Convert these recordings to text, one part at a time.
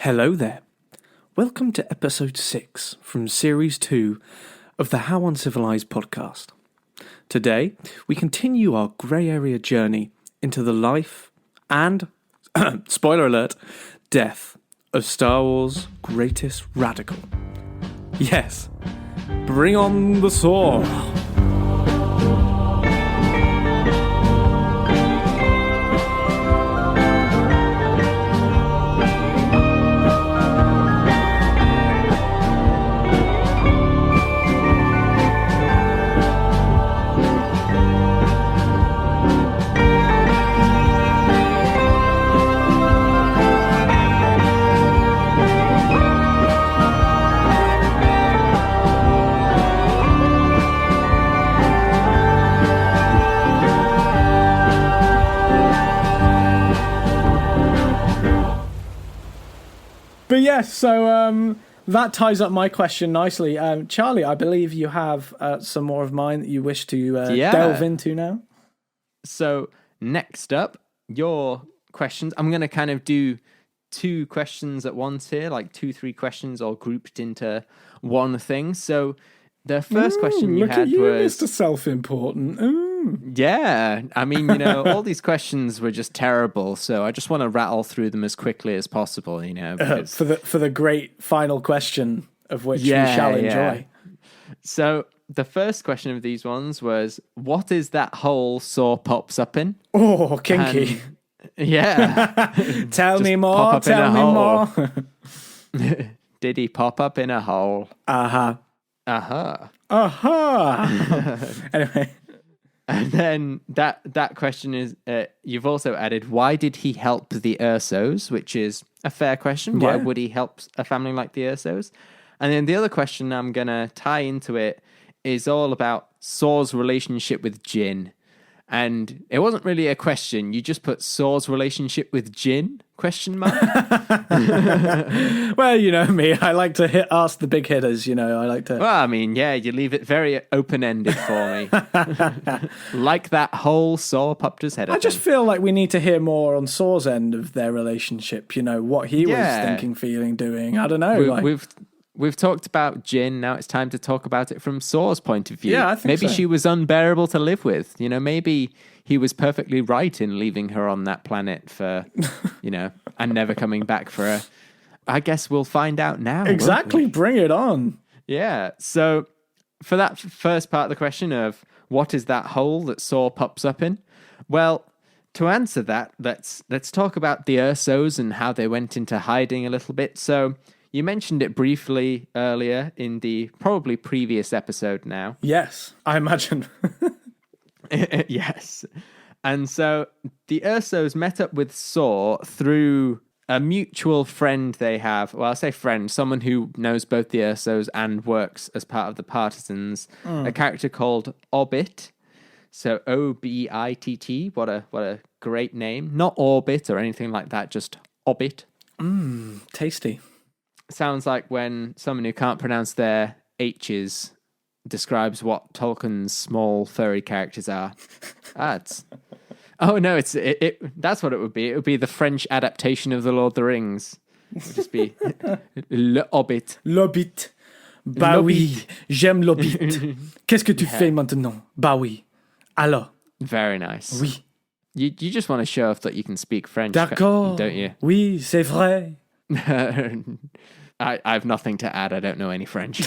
Hello there. Welcome to episode 6 from series 2 of the How Uncivilized Podcast. Today, we continue our grey area journey into the life and, spoiler alert, death of Star Wars' greatest radical. Yes, bring on the sword. But yes, so that ties up my question nicely. Charlie, I believe you have some more of mine that you wish to delve into now. So next up, your questions. I'm going to kind of do 2 questions at once here, like 2-3 questions all grouped into one thing. So the first question you had was... Mr. Self-important. Yeah, I mean, all these questions were just terrible, so I just want to rattle through them as quickly as possible, because... for the great final question of which we shall enjoy. Yeah. So the first question of these ones was, what is that hole Saw pops up in? Oh, kinky. And, tell me more. Did he pop up in a hole? Uh-huh. Anyway. And then that question is, you've also added, why did he help the Ursos? Which is a fair question. Why would he help a family like the Ursos? And then the other question I'm going to tie into it is all about Saw's relationship with Jin. And it wasn't really a question. You just put Saw's relationship with Jin? ? Well, you know me. I like to ask the big hitters, I like to... Well, I mean, yeah, you leave it very open-ended for me. Like that whole Saw popped his head up. I just feel like we need to hear more on Saw's end of their relationship, what he was thinking, feeling, doing. I don't know. We've talked about Jin. Now it's time to talk about it from Saw's point of view. Yeah, I think maybe so. She was unbearable to live with. Maybe he was perfectly right in leaving her on that planet for, and never coming back for her. I guess we'll find out now. Exactly. Bring it on. Yeah. So for that first part of the question of what is that hole that Saw pops up in? Well, to answer that, let's talk about the Ursos and how they went into hiding a little bit. So you mentioned it briefly earlier in the probably previous episode now. Yes, I imagine. Yes. And so the Ursos met up with Saw through a mutual friend they have. Well, I say friend, someone who knows both the Ursos and works as part of the Partisans. A character called Obitt. So Obitt. What a great name. Not Orbit or anything like that, just Obitt. Tasty. Sounds like when someone who can't pronounce their H's describes what Tolkien's small furry characters are. That's what it would be. It would be the French adaptation of the Lord of the Rings. It would just be L'Hobbit. L'Hobbit. Bah oui, j'aime l'Hobbit. Qu'est-ce que tu fais maintenant? Bah oui. Alors. Very nice. Oui. You just want to show off that you can speak French, D'accord. don't you? Oui, c'est vrai. I have nothing to add. I don't know any French.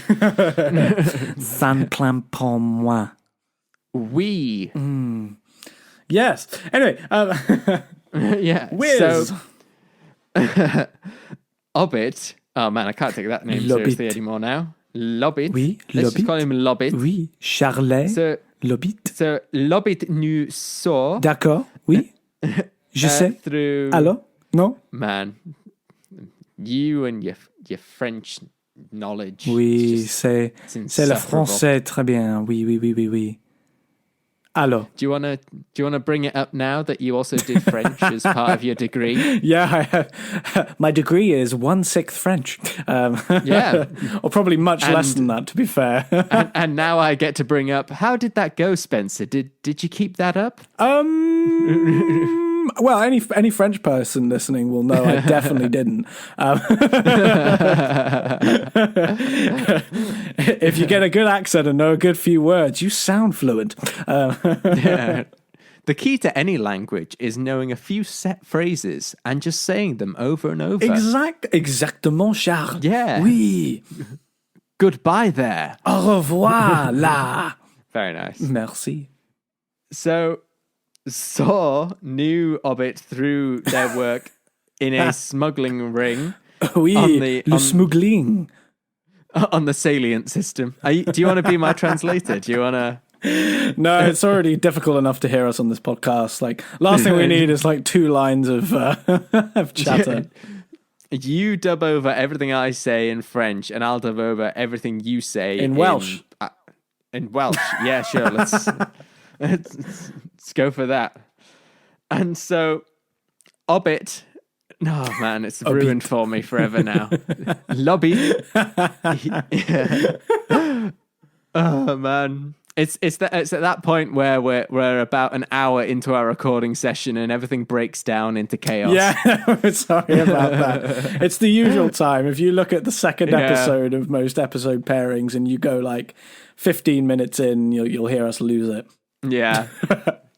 Ça ne plaint pas moi. Oui. Yes. Anyway. Yeah. Whiz. So, Obitt. Oh man, I can't take that name seriously anymore now. L'Hobbit. Oui, Let's just call him L'Hobbit. Oui, Charlet. L'Hobbit. So L'Hobbit knew Saw. D'accord. Oui. Je sais. Through. Alors? Non? Man. You and your French knowledge. Oui, c'est le français très bien. Oui. Alors. Do you want to bring it up now that you also did French as part of your degree? Yeah, my degree is 1/6 French. Yeah. Or probably much less than that, to be fair. and now I get to bring up, how did that go, Spencer? Did you keep that up? Well, any French person listening will know I definitely didn't. If you get a good accent and know a good few words, you sound fluent. Yeah. The key to any language is knowing a few set phrases and just saying them over and over. Exactement, Charles. Yeah. Oui. Goodbye there. Au revoir, là. Very nice. Merci. So, Saw knew Obitt through their work in a smuggling ring. Oui, le smuggling. On the salient system. Do you want to be my translator? Do you want to... No, it's already difficult enough to hear us on this podcast. Like, last thing we need is like 2 lines of chatter. You dub over everything I say in French, and I'll dub over everything you say in Welsh. In Welsh, yeah, sure. Let's go for that. And so, Obitt. Oh man, it's ruined for me forever now. Lobby. Oh man. It's at that point where we're about an hour into our recording session and everything breaks down into chaos. Yeah, sorry about that. It's the usual time. If you look at the second episode of most episode pairings and you go like 15 minutes in, you'll hear us lose it. Yeah.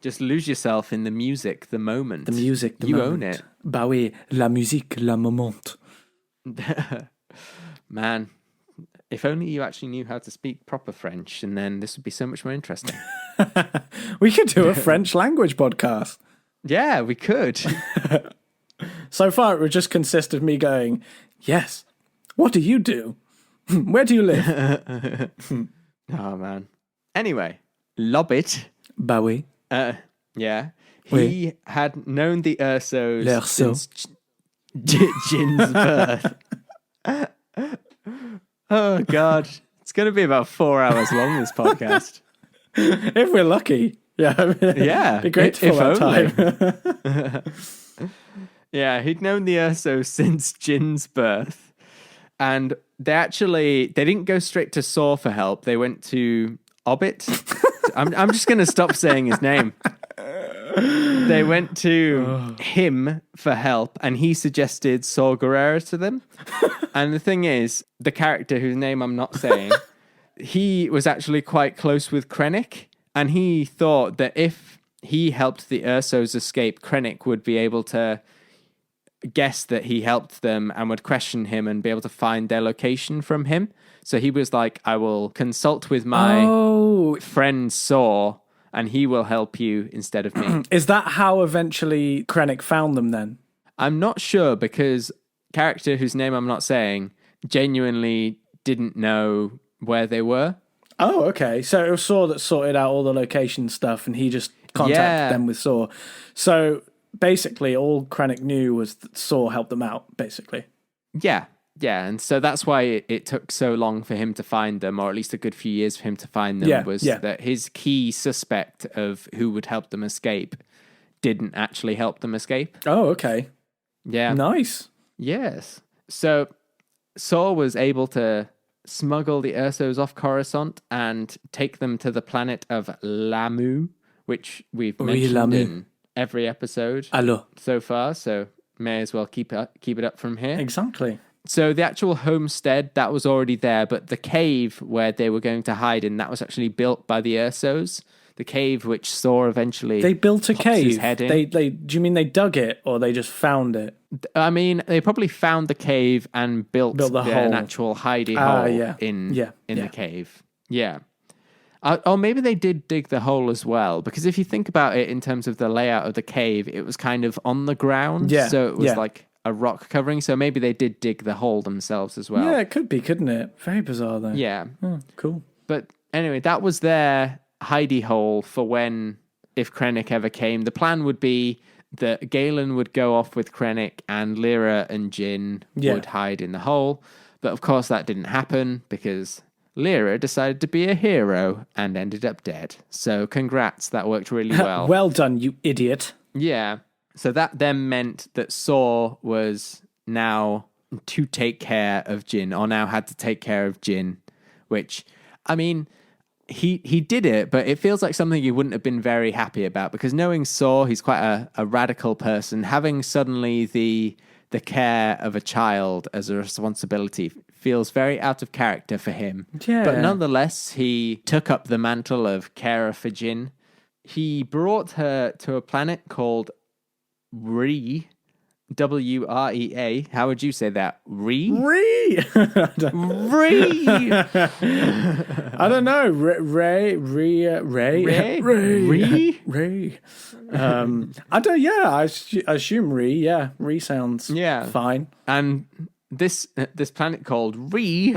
Just lose yourself in the music, the moment. The music, the you moment. own it. Bah oui, la musique, la moment. Man. If only you actually knew how to speak proper French, and then this would be so much more interesting. We could do a French language podcast. Yeah, we could. So far, it would just consist of me going, yes, what do you do? Where do you live? Oh, man. Anyway, Lobbit. Bah oui. Yeah. Oui. He had known the Ursos L'Urso. since Jin's birth. Oh, God. It's going to be about 4 hours long, this podcast. If we're lucky. Yeah. Yeah. It'd be great to fill that time. Yeah, he'd known the Urso since Jin's birth. And they didn't go straight to Saw for help. They went to Obitt. I'm just going to stop saying his name. They went to him for help, and he suggested Saw Gerrera to them. And the thing is, the character whose name I'm not saying, he was actually quite close with Krennic, and he thought that if he helped the Ursos escape, Krennic would be able to guess that he helped them and would question him and be able to find their location from him. So he was like, I will consult with my friend Saw, and he will help you instead of me. Is that how eventually Krennic found them then? I'm not sure, because character whose name I'm not saying genuinely didn't know where they were. Oh, okay. So it was Saw that sorted out all the location stuff, and he just contacted them with Saw. So basically, all Krennic knew was that Saw helped them out, basically. Yeah. Yeah, and so that's why it took so long for him to find them, or at least a good few years for him to find them, that his key suspect of who would help them escape didn't actually help them escape. Oh, okay. Yeah. Nice. Yes. So Saw was able to smuggle the Ursos off Coruscant and take them to the planet of Lamu, which we've mentioned in every episode so far, so may as well keep it up from here. Exactly. So the actual homestead, that was already there, but the cave where they were going to hide in, that was actually built by the Ursos. The cave which Saw eventually They built a cave? His head in. Do you mean they dug it, or they just found it? I mean, they probably found the cave and built an actual hidey hole in the cave. Yeah. Or maybe they did dig the hole as well, because if you think about it in terms of the layout of the cave, it was kind of on the ground, so it was like a rock covering, so maybe they did dig the hole themselves as well. Yeah, it could be, couldn't it? Very bizarre, though. Yeah. Oh, cool. But anyway, that was their hidey hole for if Krennic ever came. The plan would be that Galen would go off with Krennic and Lyra and Jin would hide in the hole. But of course that didn't happen, because Lyra decided to be a hero and ended up dead. So congrats, that worked really well. Well done, you idiot. Yeah. So that then meant that Saw was now to take care of Jin, or now had to take care of Jin, which, I mean, he did it, but it feels like something he wouldn't have been very happy about, because knowing Saw, he's quite a radical person. Having suddenly the care of a child as a responsibility feels very out of character for him. Yeah. But nonetheless, he took up the mantle of carer for Jin. He brought her to a planet called Wrea. Wrea. How would you say that? Wrea? Wrea. Wrea. I don't know. Ray. I don't. Yeah, I assume Ree. Yeah, Ree sounds fine. And this planet called Ree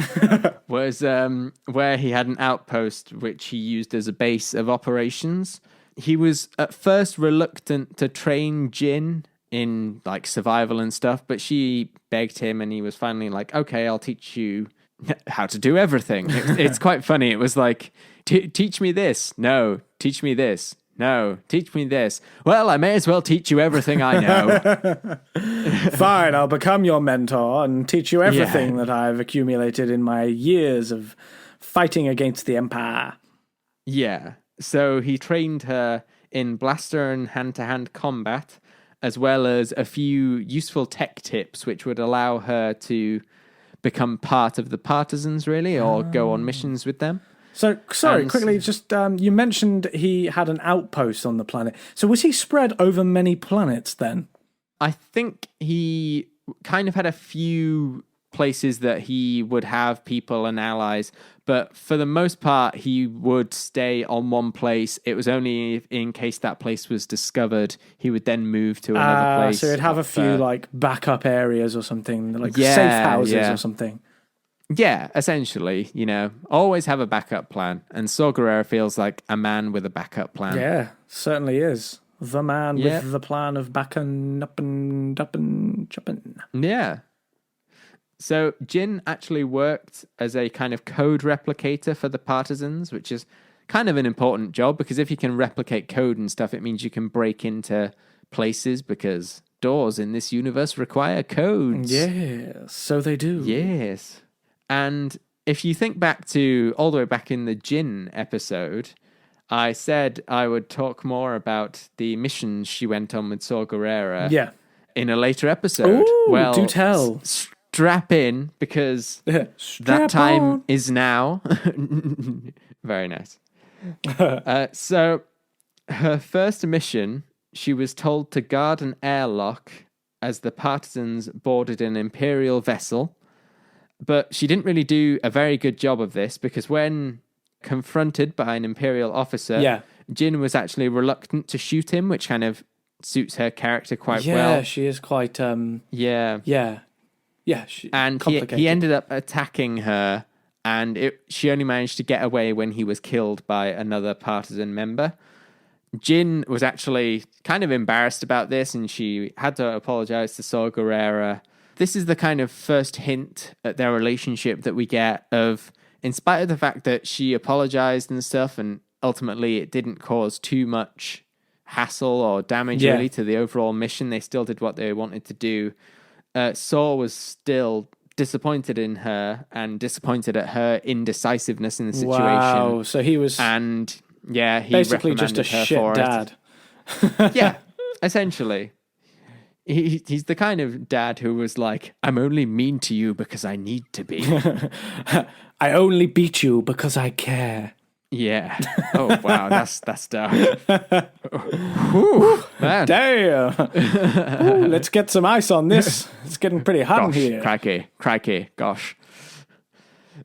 was where he had an outpost which he used as a base of operations. He was at first reluctant to train Jin in like survival and stuff, but she begged him, and he was finally like, okay, I'll teach you how to do everything. It's quite funny. It was like, teach me this. No, teach me this. No, teach me this. Well, I may as well teach you everything I know. Fine, I'll become your mentor and teach you everything that I've accumulated in my years of fighting against the Empire. Yeah. So he trained her in blaster and hand-to-hand combat, as well as a few useful tech tips which would allow her to become part of the partisans, really, or go on missions with them. So, sorry, quickly, just you mentioned he had an outpost on the planet. So was he spread over many planets then? I think he kind of had a few places that he would have people and allies, but for the most part, he would stay on one place. It was only in case that place was discovered, he would then move to another place. So he'd have a few like backup areas or something, like safe houses or something. Yeah, essentially, always have a backup plan. And Saw Gerrera feels like a man with a backup plan. Yeah, certainly is. The man with the plan of backing up and chopping. Yeah. So Jin actually worked as a kind of code replicator for the partisans, which is kind of an important job, because if you can replicate code and stuff, it means you can break into places, because doors in this universe require codes. Yes, so they do. Yes. And if you think back to all the way back in the Jin episode, I said I would talk more about the missions she went on with Saw Gerrera in a later episode. Ooh, well, do tell. Strap in, because that time is now. Very nice. So her first mission, she was told to guard an airlock as the partisans boarded an Imperial vessel. But she didn't really do a very good job of this, because when confronted by an Imperial officer, Jin was actually reluctant to shoot him, which kind of suits her character quite well. Yeah, she is quite... Yeah, and he ended up attacking her, and she only managed to get away when he was killed by another partisan member. Jin was actually kind of embarrassed about this, and she had to apologize to Saw Gerrera. This is the kind of first hint at their relationship that we get of, in spite of the fact that she apologized and stuff, and ultimately it didn't cause too much hassle or damage really to the overall mission. They still did what they wanted to do. Saw was still disappointed in her and disappointed at her indecisiveness in the situation. Wow, so he was... And he basically just a shit dad. Yeah, essentially. He's the kind of dad who was like, I'm only mean to you because I need to be. I only beat you because I care. Yeah. Oh, wow. That's dark. Whew, man. Damn. Ooh, let's get some ice on this. It's getting pretty hot in here. Crikey. Gosh.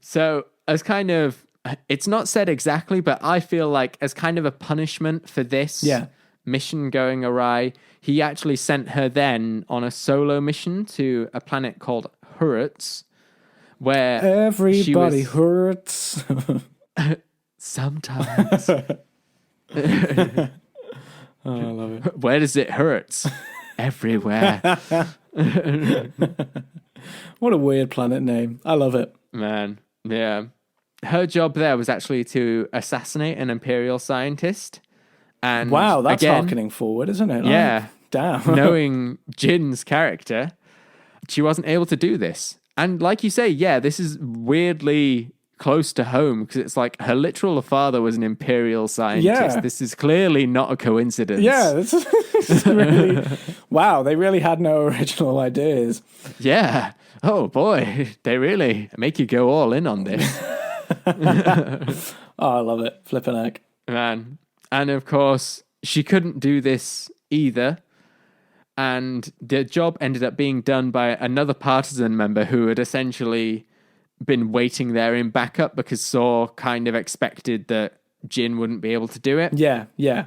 So, as kind of, it's not said exactly, but I feel like as kind of a punishment for this mission going awry, he actually sent her then on a solo mission to a planet called Hurts, where everybody hurts. Sometimes. I love it. Where does it hurt? Everywhere. What a weird planet name. I love it. Man, yeah. Her job there was actually to assassinate an Imperial scientist. And wow, that's harkening forward, isn't it? Yeah. Oh, damn. Knowing Jin's character, she wasn't able to do this. And like you say, this is weirdly close to home because it's like her literal father was an imperial scientist. Yeah. This is clearly not a coincidence. Yeah, this is really... Wow, they really had no original ideas. Yeah. Oh, boy. They really make you go all in on this. Oh, I love it. Flippin' heck. Man. And of course, she couldn't do this either. And the job ended up being done by another partisan member who had essentially been waiting there in backup because Saw kind of expected that Jin wouldn't be able to do it. Yeah, yeah.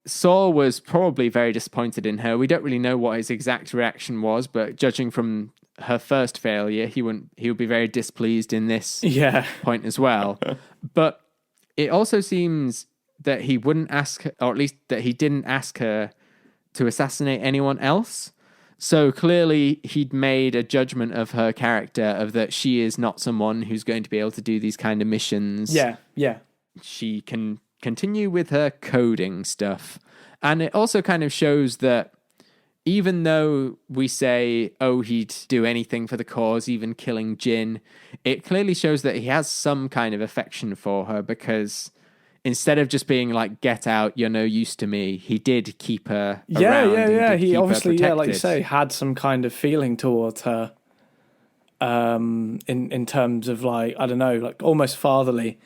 Saw was probably very disappointed in her. We don't really know what his exact reaction was, but judging from her first failure, he would be very displeased in this point as well. But it also seems that he wouldn't ask her, or at least that he didn't ask her to assassinate anyone else. So clearly he'd made a judgment of her character of that she is not someone who's going to be able to do these kind of missions. Yeah, yeah. She can continue with her coding stuff. And it also kind of shows that even though we say, oh, he'd do anything for the cause, even killing Jin, it clearly shows that he has some kind of affection for her because instead of just being like, get out, you're no use to me, he did keep her around. Yeah. He obviously, like you say, had some kind of feeling towards her in terms of like, I don't know, like almost fatherly.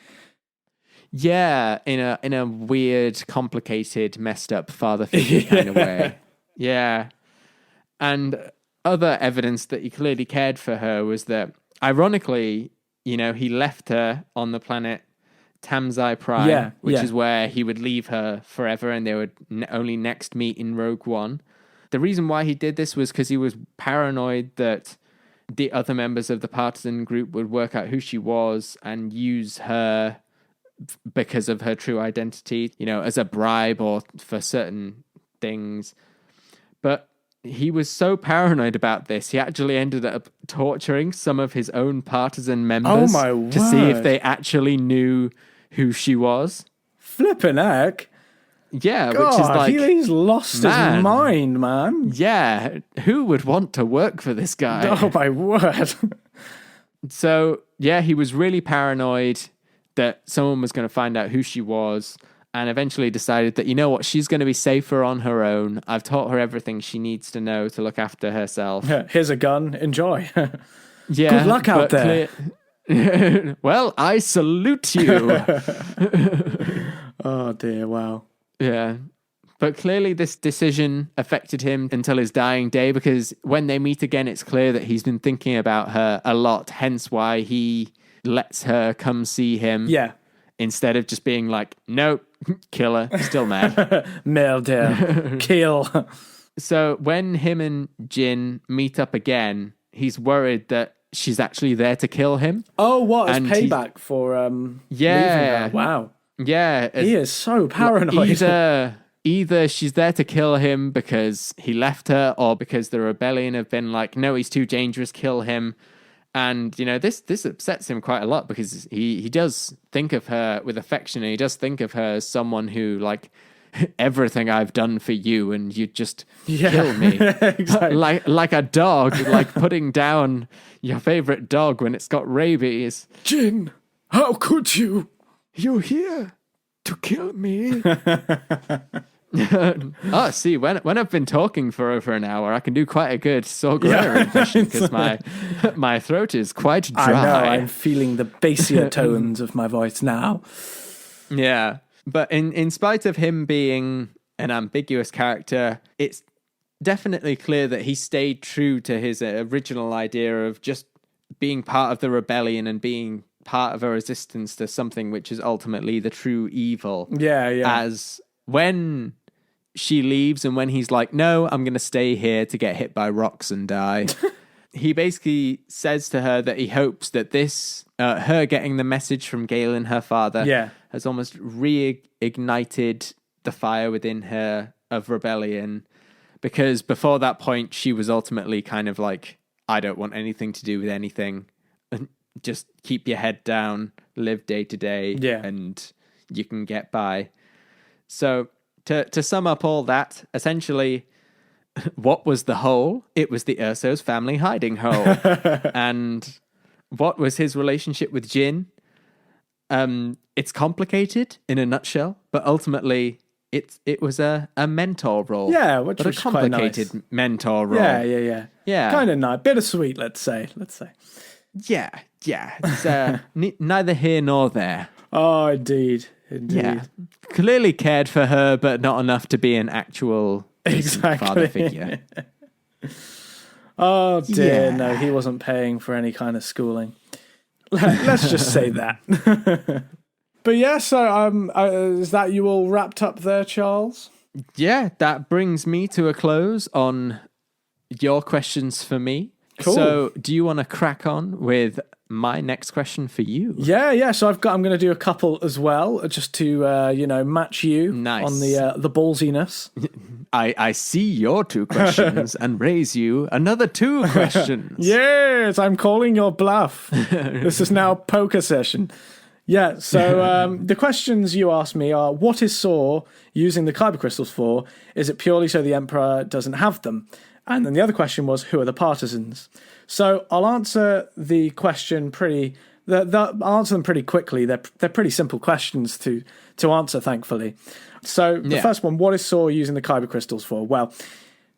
Yeah, in a weird, complicated, messed up father figure kind of way. Yeah. And other evidence that he clearly cared for her was that, ironically, he left her on the planet Tamzai Prime, which is where he would leave her forever and they would only next meet in Rogue One. The reason why he did this was because he was paranoid that the other members of the partisan group would work out who she was and use her because of her true identity, as a bribe or for certain things. But he was so paranoid about this, he actually ended up torturing some of his own partisan members to see if they actually knew who she was. Flippin' heck. Yeah, God, which is like... he's lost his mind, man. Yeah, who would want to work for this guy? Oh, my word. So, yeah, he was really paranoid that someone was going to find out who she was and eventually decided that, you know what, she's going to be safer on her own. I've taught her everything she needs to know to look after herself. Here's a gun. Enjoy. Yeah. Good luck out there. Well, I salute you. Oh, dear. Wow. Yeah. But clearly this decision affected him until his dying day because when they meet again, it's clear that he's been thinking about her a lot, hence why he lets her come see him. Yeah. Instead of just being like, nope, kill her, still mad. Murder. Kill. So when him and Jin meet up again, he's worried that she's actually there to kill him. Oh, what? As payback for leaving her? Wow. Yeah. He is so paranoid. Either she's there to kill him because he left her or because the rebellion have been like, no, he's too dangerous, kill him. And, this upsets him quite a lot because he does think of her with affection and he does think of her as someone who, like, everything I've done for you and you just kill me. Exactly. Like a dog, like putting down your favorite dog when it's got rabies. Jin, how could you? You're here to kill me. See, when I've been talking for over an hour, I can do quite a good Saw Gerrera impression because my throat is quite dry. I know, I'm feeling the bassier tones of my voice now. Yeah, but in spite of him being an ambiguous character, it's definitely clear that he stayed true to his original idea of just being part of the rebellion and being part of a resistance to something which is ultimately the true evil. Yeah. As when she leaves and when he's like, no, I'm going to stay here to get hit by rocks and die. He basically says to her that he hopes that this, her getting the message from Galen, her father, has almost reignited the fire within her of rebellion. Because before that point, she was ultimately kind of like, I don't want anything to do with anything. Just keep your head down, live day to day, and you can get by. So to sum up all that, essentially, what was the hole? It was the Urso's family hiding hole. And what was his relationship with Jin? It's complicated in a nutshell, but ultimately it was a mentor role. Yeah, which but was a complicated quite nice. mentor role. Yeah. Kind of nice. Bittersweet, let's say. Yeah. It's neither here nor there. Oh, indeed. Yeah. Clearly cared for her, but not enough to be an actual father figure. Oh, dear. Yeah. No, he wasn't paying for any kind of schooling. Let's just say that. But yeah, so is that you all wrapped up there, Charles? Yeah, that brings me to a close on your questions for me. Cool. So do you want to crack on with my next question for you? Yeah. So I'm going to do a couple as well, just to match you on the ballsiness. I see your 2 questions and raise you another 2 questions. Yes, I'm calling your bluff. This is now poker session. Yeah, so the questions you asked me are, what is Saw using the kyber crystals for? Is it purely so the Emperor doesn't have them? And then the other question was, who are the partisans? So I'll answer the question I'll answer them pretty quickly. They're pretty simple questions to answer, thankfully. So the first one, what is Saw using the kyber crystals for? Well,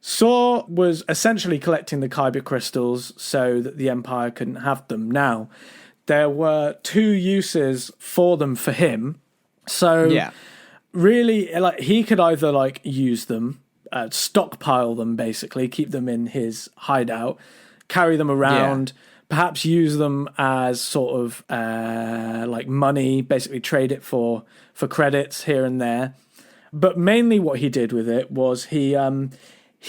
Saw was essentially collecting the kyber crystals so that the Empire couldn't have them. Now, there were 2 uses for them for him. So really, he could either use them, stockpile them, basically, keep them in his hideout, carry them around, perhaps use them as sort of money, basically trade it for credits here and there. But mainly what he did with it was he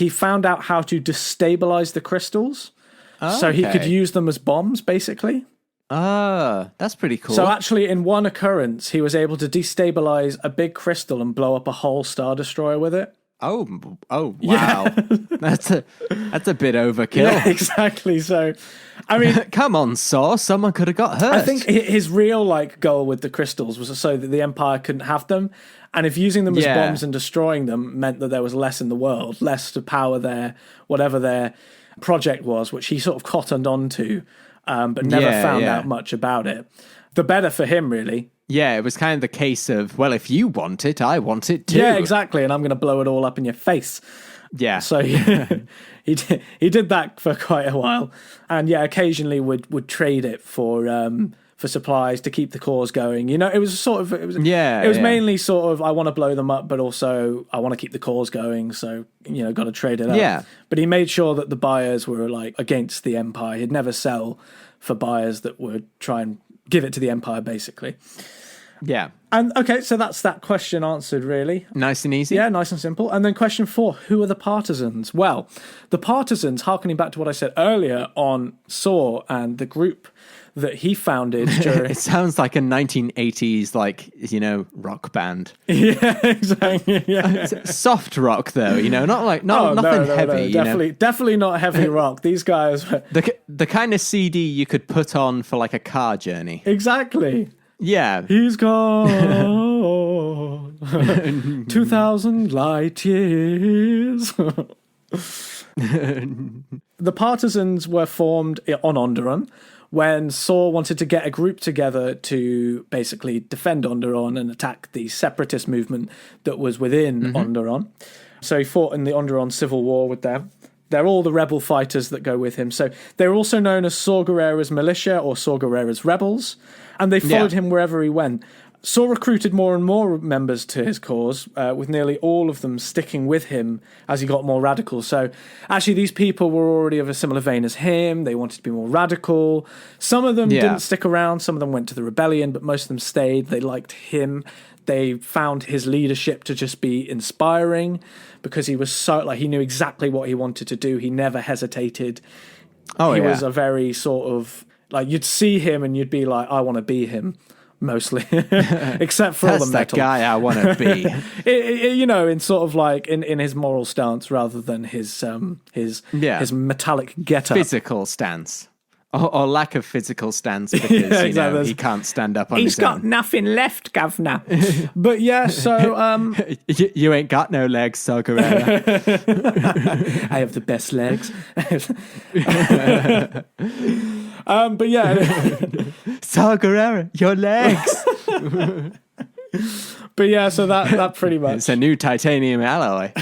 found out how to destabilize the crystals. So he could use them as bombs, basically. That's pretty cool. So actually, in one occurrence, he was able to destabilize a big crystal and blow up a whole Star Destroyer with it. Oh, wow. Yeah. That's a bit overkill. Yeah, exactly. So, I mean... Come on, Saw. Someone could have got hurt. I think his real goal with the crystals was so that the Empire couldn't have them. And if using them as bombs and destroying them meant that there was less in the world, less to power whatever their project was, which he sort of cottoned onto, but never found out much about it, the better for him, really. Yeah, it was kind of the case of, well, if you want it, I want it too. Yeah, exactly, and I'm going to blow it all up in your face. Yeah. So he did that for quite a while, and occasionally would trade it for supplies to keep the cause going. It was mainly sort of, I want to blow them up, but also I want to keep the cause going. So got to trade it up. Yeah. But he made sure that the buyers were against the Empire. He'd never sell for buyers that would try and give it to the Empire, basically. Yeah. And okay, so that's that question answered, really. Nice and easy. Yeah, nice and simple. And then question 4, who are the partisans? Well, the partisans, harkening back to what I said earlier on Saw and the group that he founded during... It sounds like a 1980s, rock band. Yeah, exactly. Yeah. Soft rock, though, nothing heavy. No, definitely not heavy rock. These guys were... The kind of CD you could put on for a car journey. Exactly. Yeah. He's gone 2,000 light years. The partisans were formed on Onderon when Saw wanted to get a group together to basically defend Onderon and attack the separatist movement that was within Onderon. So he fought in the Onderon Civil War with them. They're all the rebel fighters that go with him. So they're also known as Saw Gerrera's militia or Saw Gerrera's rebels, and they followed him wherever he went. Saw recruited more and more members to his cause, with nearly all of them sticking with him as he got more radical. So actually these people were already of a similar vein as him. They wanted to be more radical. Some of them didn't stick around. Some of them went to the rebellion, but most of them stayed. They liked him. They found his leadership to just be inspiring because he was so, he knew exactly what he wanted to do. He never hesitated. He was a very sort of, you'd see him and you'd be like, I want to be him, mostly. Except for all the metal. That's that guy I want to be. In sort of in his moral stance rather than his metallic get-up. Physical stance. Or lack of physical stance because, he can't stand up on his own. He's got nothing left, governor. But so... you ain't got no legs, Saw Gerrera. I have the best legs. But yeah... Saw Gerrera, your legs. But yeah, so that pretty much. It's a new titanium alloy.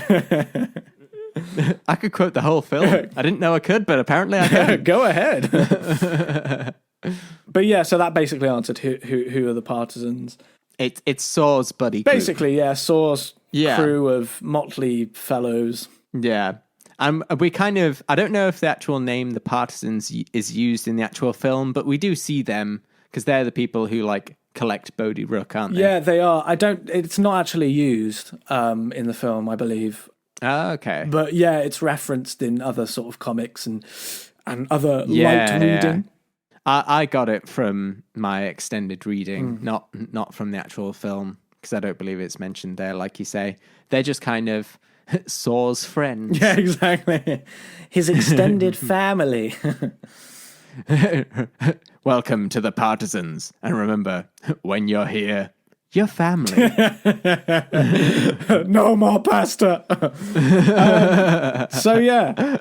I could quote the whole film. I didn't know I could, but apparently I can. Go ahead. But yeah, so that basically answered who are the partisans. It's Saw's buddy group. Basically, yeah, Saw's crew of motley fellows. Yeah. We kind of, I don't know if the actual name, the partisans, is used in the actual film, but we do see them because they're the people who like collect Bodhi Rook, aren't they? Yeah, they are. It's not actually used in the film, I believe. Oh, okay. But yeah, it's referenced in other sort of comics and other light reading. Yeah. I got it from my extended reading, not from the actual film, because I don't believe it's mentioned there, like you say. They're just kind of Saw's friends. Yeah, exactly. His extended family. Welcome to the partisans. And remember, when you're here, your family. No more pasta. So yeah.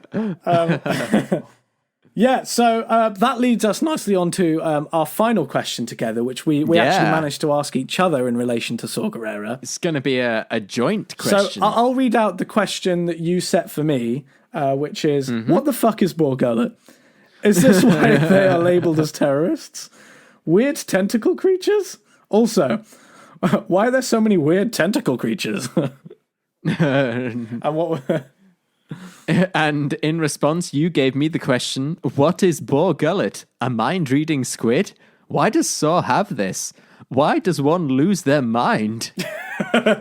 Yeah, so that leads us nicely on to our final question together, which we actually managed to ask each other in relation to Saw Gerrera. It's going to be a joint question. So I'll read out the question that you set for me, which is, what the fuck is Bor Gullet? Is this why they are labelled as terrorists? Weird tentacle creatures? Also, why are there so many weird tentacle creatures? And what... And in response, you gave me the question, what is Bor Gullet? A mind-reading squid? Why does Saw have this? Why does one lose their mind?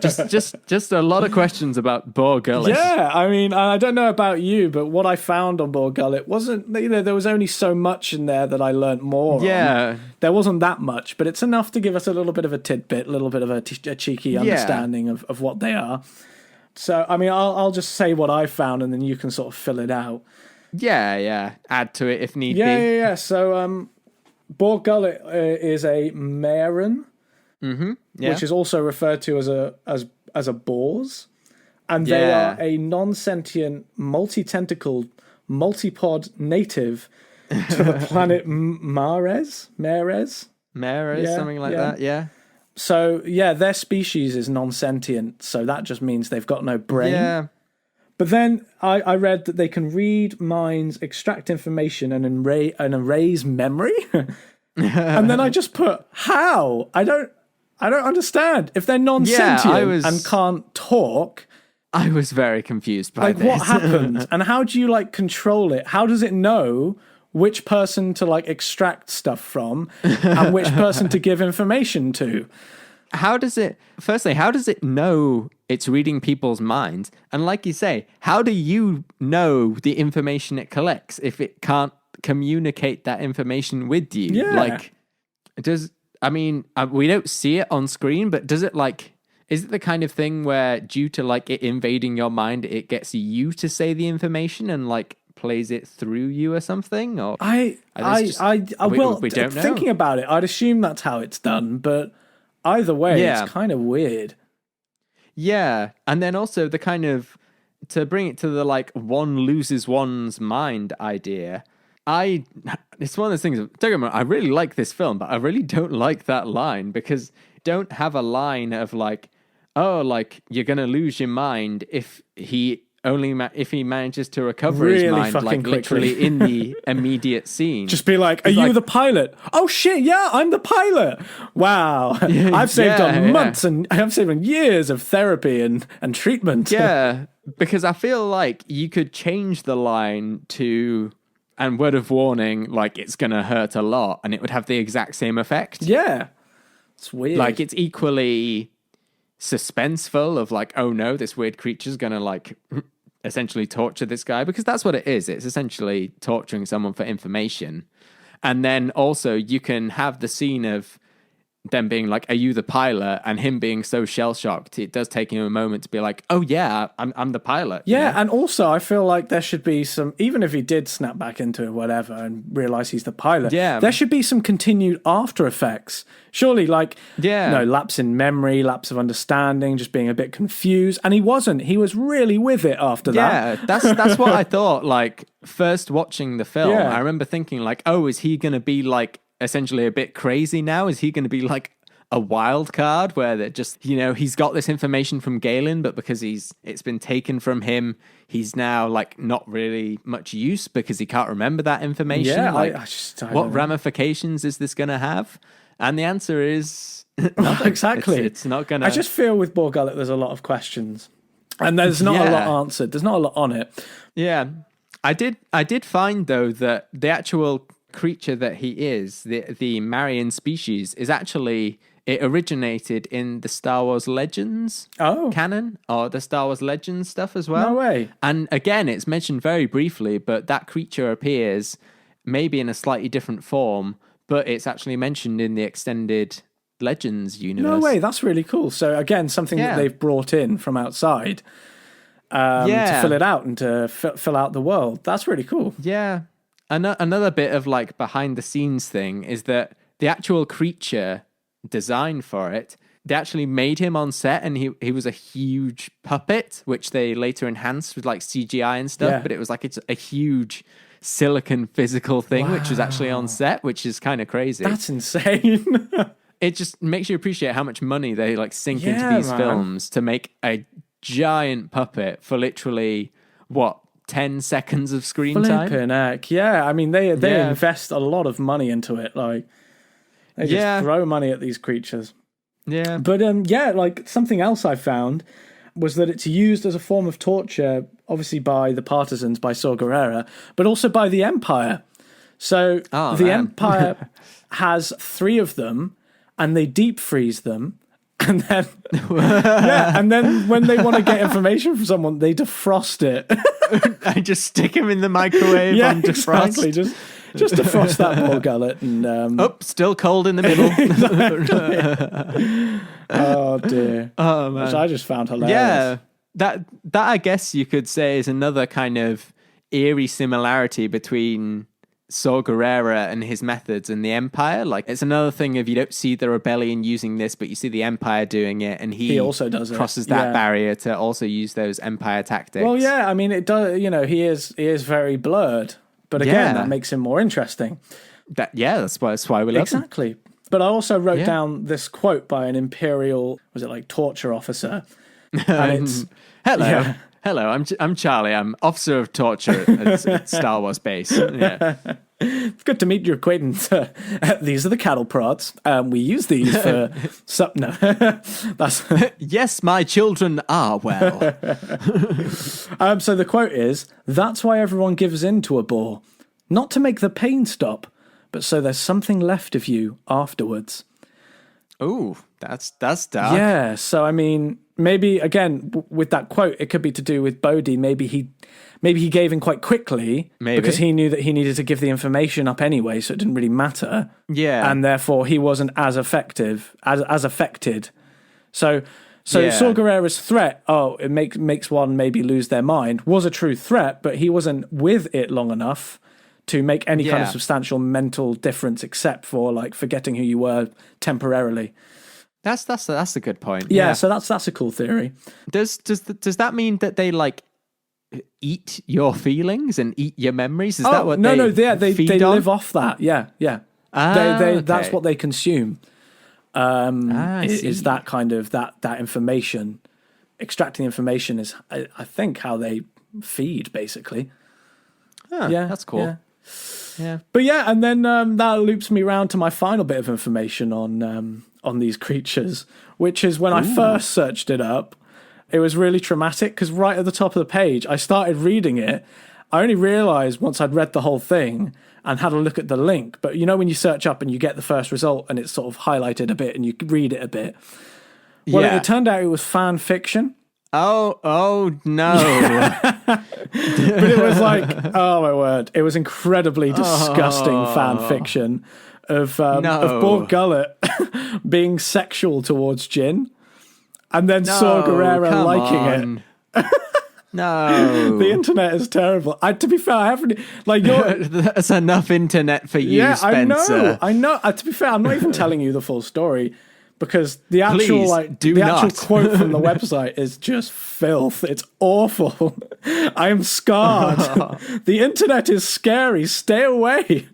just a lot of questions about Bor Gullet. Yeah, I mean, I don't know about you, but what I found on Bor Gullet wasn't, there was only so much in there that I learnt more on. There wasn't that much, but it's enough to give us a little bit of a tidbit, a little bit of a cheeky understanding of what they are. So, I mean, I'll just say what I found, and then you can sort of fill it out. Yeah. Add to it if need be. Yeah. So, Bor Gullet is a maren, which is also referred to as a boars, and they are a non-sentient, multi-tentacled, multi-pod native to the planet Mares, something like that. Yeah. So, yeah, their species is non-sentient, so that just means they've got no brain. Yeah. But then I read that they can read minds, extract information, and erase memory. And then I just put, how? I don't understand. If they're non-sentient and can't talk... I was very confused by this. What happens? And how do you, control it? How does it know which person to extract stuff from and which person to give information to? How does it know it's reading people's minds? And like you say, how do you know the information it collects if it can't communicate that information with you? Yeah. We don't see it on screen, but does it is it the kind of thing where due to it invading your mind, it gets you to say the information and plays it through you or something? Or we don't know. Thinking about it, I'd assume that's how it's done, but either way, it's kind of weird. Yeah, and then also the kind of, to bring it to the one loses one's mind idea, it's one of those things, don't get me wrong, I really like this film, but I really don't like that line, because don't have a line of you're gonna lose your mind if he manages to recover his mind, literally in the immediate scene. Just be are you the pilot? Oh shit, yeah, I'm the pilot. Wow. I've saved on months and I've saved on years of therapy and treatment. Yeah, because I feel you could change the line to, and word of warning, it's gonna hurt a lot, and it would have the exact same effect. Yeah. It's weird. It's equally suspenseful of oh no, this weird creature's gonna essentially torture this guy, because that's what it is. It's essentially torturing someone for information. And then also you can have the scene of them being are you the pilot? And him being so shell-shocked, it does take him a moment to be oh yeah, I'm the pilot. Yeah, and also I feel there should be some, even if he did snap back into it, whatever, and realise he's the pilot, there should be some continued after effects. Surely, lapse in memory, lapse of understanding, just being a bit confused. And he wasn't. He was really with it after that. Yeah, that's what I thought, first watching the film. Yeah. I remember thinking, is he going to be essentially a bit crazy now? Is he going to be like a wild card where that just, he's got this information from Galen, but because it's been taken from him, he's now like not really much use because he can't remember that information? Yeah, like, I what ramifications is this going to have? And the answer is nothing. Exactly. It's not going to... I just feel with Bor Gullet there's a lot of questions. And there's not a lot answered. There's not a lot on it. Yeah. I did find, though, that the actual creature that he is, the Marian species, is actually... It originated in the Star Wars Legends canon, or the Star Wars Legends stuff as well. No way. And again, it's mentioned very briefly, but that creature appears maybe in a slightly different form, but it's actually mentioned in the extended Legends universe. No way, that's really cool. So again, something that they've brought in from outside to fill it out and to fill out the world. That's really cool. Yeah. Another bit of like behind the scenes thing is that the actual creature design for it, they actually made him on set, and he was a huge puppet, which they later enhanced with like CGI and stuff. But it was like it's a huge silicon physical thing, which was actually on set, which is kind of crazy. That's insane. It just makes you appreciate how much money they like sink into these films to make a giant puppet for literally 10 seconds of screen time. Flippin' heck. Yeah, I mean they invest a lot of money into it. Like they just throw money at these creatures. Yeah. But like something else I found was that it's used as a form of torture, obviously by the partisans, by Saw Gerrera, but also by the Empire. So the Empire has 3 of them, and they deep freeze them, and then and then when they want to get information from someone, they defrost it. I just stick him in the microwave on defrost. Exactly. Just defrost that Bor Gullet and still cold in the middle. Oh dear. Oh man. Which I just found hilarious. Yeah. That I guess you could say is another kind of eerie similarity between Saw Gerrera and his methods and the Empire. Like, it's another thing of you don't see the rebellion using this, but you see the Empire doing it, and he also does crosses that barrier to also use those Empire tactics. Well, yeah, I mean, it does. He is very blurred, but again, that makes him more interesting. That's why we love exactly. him. But I also wrote down this quote by an Imperial, was it like torture officer? And it's hello. Yeah. Hello, I'm Charlie. I'm officer of torture at Star Wars base. Yeah. It's good to meet your acquaintance. These are the cattle prods. We use these for no. That's yes, my children are well. So the quote is, "That's why everyone gives in to a bore, not to make the pain stop, but so there's something left of you afterwards." Ooh, that's dark. Yeah, so I mean, maybe again with that quote, it could be to do with Bodhi. Maybe he gave in quite quickly because he knew that he needed to give the information up anyway, so it didn't really matter. Yeah, and therefore he wasn't as effective as affected. So Saw Gerrera's threat, it makes one maybe lose their mind, was a true threat, but he wasn't with it long enough to make any kind of substantial mental difference, except for like forgetting who you were temporarily. That's a good point. Yeah, so that's a cool theory. Does that mean that they like eat your feelings and eat your memories? Is that what they live off that? Yeah. That's what they consume. Is that kind of that information? Extracting information is, I think, how they feed, basically. Yeah, that's cool. Yeah. But yeah, and then that loops me round to my final bit of information on these creatures, which is when I first searched it up, it was really traumatic because right at the top of the page, I started reading it. I only realised once I'd read the whole thing and had a look at the link. But you know when you search up and you get the first result and it's sort of highlighted a bit and you read it a bit? Well, it turned out it was fan fiction. Oh no. But it was like, oh my word, it was incredibly disgusting fan fiction of Bor Gullet being sexual towards Jin, and then Saw Gerrera liking it. No, the internet is terrible. To be fair, I haven't that's enough internet for you, Spencer. I know. To be fair, I'm not even telling you the full story. Because the actual actual quote from the website is just filth. It's awful. I am scarred. The internet is scary. Stay away.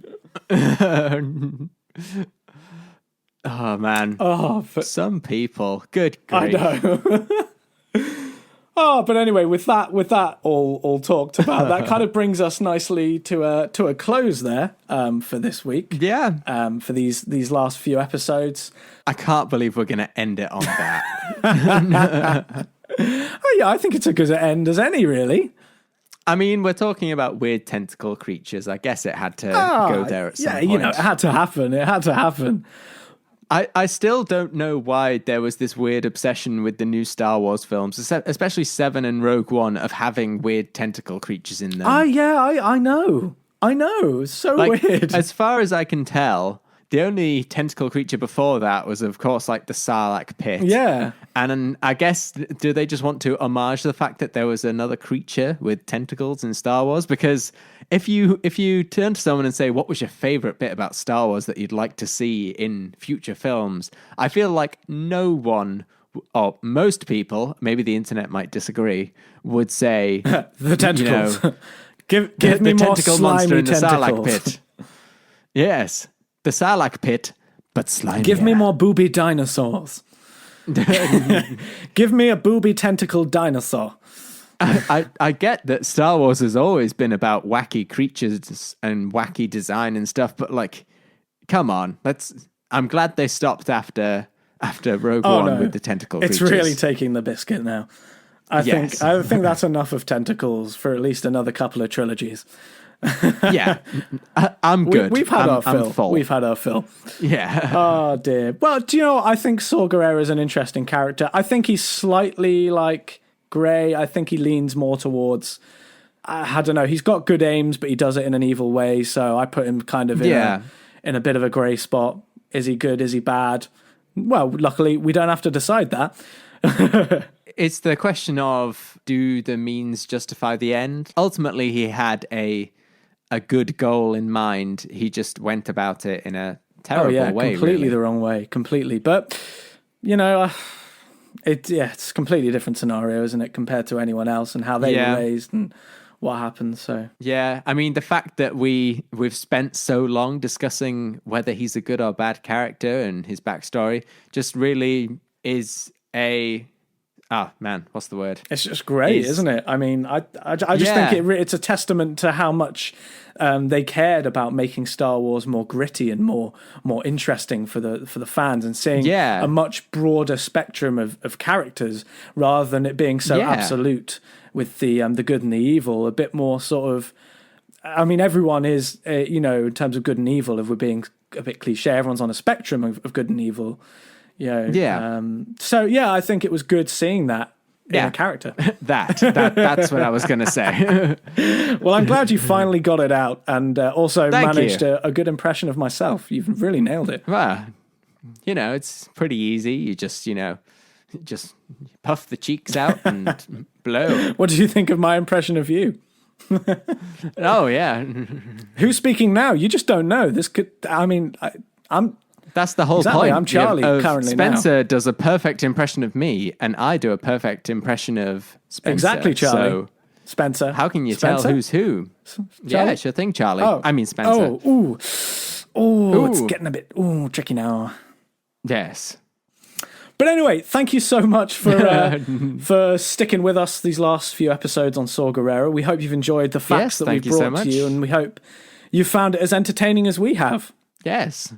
Oh, man. Oh, Some people. Good grief. I know. Oh, but anyway, with that all talked about, that kind of brings us nicely to a close there for this week. Yeah. For these last few episodes. I can't believe we're going to end it on that. Oh yeah, I think it's a good end as any, really. I mean, we're talking about weird tentacle creatures. I guess it had to go there at some point. It had to happen. It had to happen. I still don't know why there was this weird obsession with the new Star Wars films, especially 7 and Rogue One, of having weird tentacle creatures in them. I know. It's so weird. As far as I can tell, the only tentacle creature before that was, of course, like the Sarlacc pit. Yeah. And I guess, do they just want to homage the fact that there was another creature with tentacles in Star Wars? Because if you turn to someone and say, what was your favorite bit about Star Wars that you'd like to see in future films? I feel like no one, or most people, maybe the internet might disagree, would say the tentacles. Give the me more tentacle slimy monster in the tentacles. Sarlacc pit. Yes, the Sarlacc pit, but slimy. Give me more booby dinosaurs. Give me a booby tentacle dinosaur. I get that Star Wars has always been about wacky creatures and wacky design and stuff, but like, come on, I'm glad they stopped after Rogue One with the tentacle creatures. It's really taking the biscuit now. I think that's enough of tentacles for at least another couple of trilogies. Yeah, I'm good. We've had our fill. Full. We've had our fill. Yeah. Oh dear. Well, do you know? I think Saw Gerrera is an interesting character. I think he's slightly like grey. I think he leans more towards. I don't know. He's got good aims, but he does it in an evil way. So I put him kind of in a bit of a grey spot. Is he good? Is he bad? Well, luckily we don't have to decide that. It's the question of, do the means justify the end? Ultimately, he had a good goal in mind. He just went about it in a terrible way. Completely really. the wrong way. Completely. But, you know, it's a completely different scenario, isn't it, compared to anyone else and how they were raised and what happened. So yeah, I mean, the fact that we've spent so long discussing whether he's a good or bad character and his backstory just really is what's the word? It's just great, isn't it? I mean, I just think it's a testament to how much they cared about making Star Wars more gritty and more interesting for the fans, and seeing a much broader spectrum of characters rather than it being so absolute with the good and the evil. A bit more sort of. I mean, everyone is in terms of good and evil. If we're being a bit cliche, everyone's on a spectrum of good and evil. So I think it was good seeing that in a character. That's what I was going to say. Well, I'm glad you finally got it out, and also managed a good impression of myself. You've really nailed it. Well, it's pretty easy. You just puff the cheeks out and blow. What do you think of my impression of you? Oh yeah. Who's speaking now? You just don't know. This could. I mean, I'm. That's the whole point. I'm Charlie currently. Spencer does a perfect impression of me, and I do a perfect impression of Spencer. Exactly, Charlie. So Spencer. How can you tell who's who? Charlie? Yeah, sure thing, Charlie. Oh. I mean Spencer. It's getting a bit tricky now. Yes. But anyway, thank you so much for sticking with us these last few episodes on Saw Gerrera. We hope you've enjoyed the facts that we've brought to you, and we hope you found it as entertaining as we have. Yes.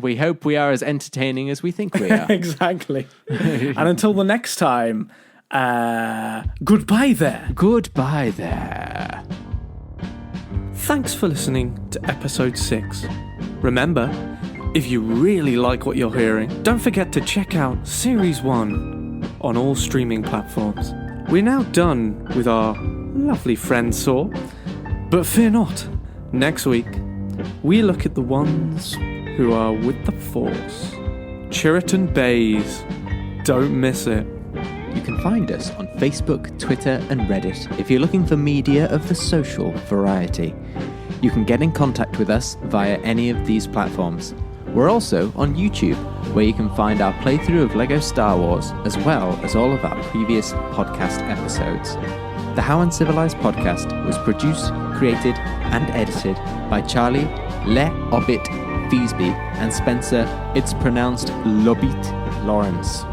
We hope we are as entertaining as we think we are. Exactly. And until the next time, goodbye there. Goodbye there. Thanks for listening to episode 6. Remember, if you really like what you're hearing, don't forget to check out series 1 on all streaming platforms. We're now done with our lovely friend Saw, but fear not. Next week, we look at the ones who are with the Force. Chiriton Bays. Don't miss it. You can find us on Facebook, Twitter, and Reddit if you're looking for media of the social variety. You can get in contact with us via any of these platforms. We're also on YouTube, where you can find our playthrough of LEGO Star Wars, as well as all of our previous podcast episodes. The How Uncivilized Podcast was produced, created, and edited by Charlie Le Obitt Feasby, and Spencer, it's pronounced Lobit Lawrence.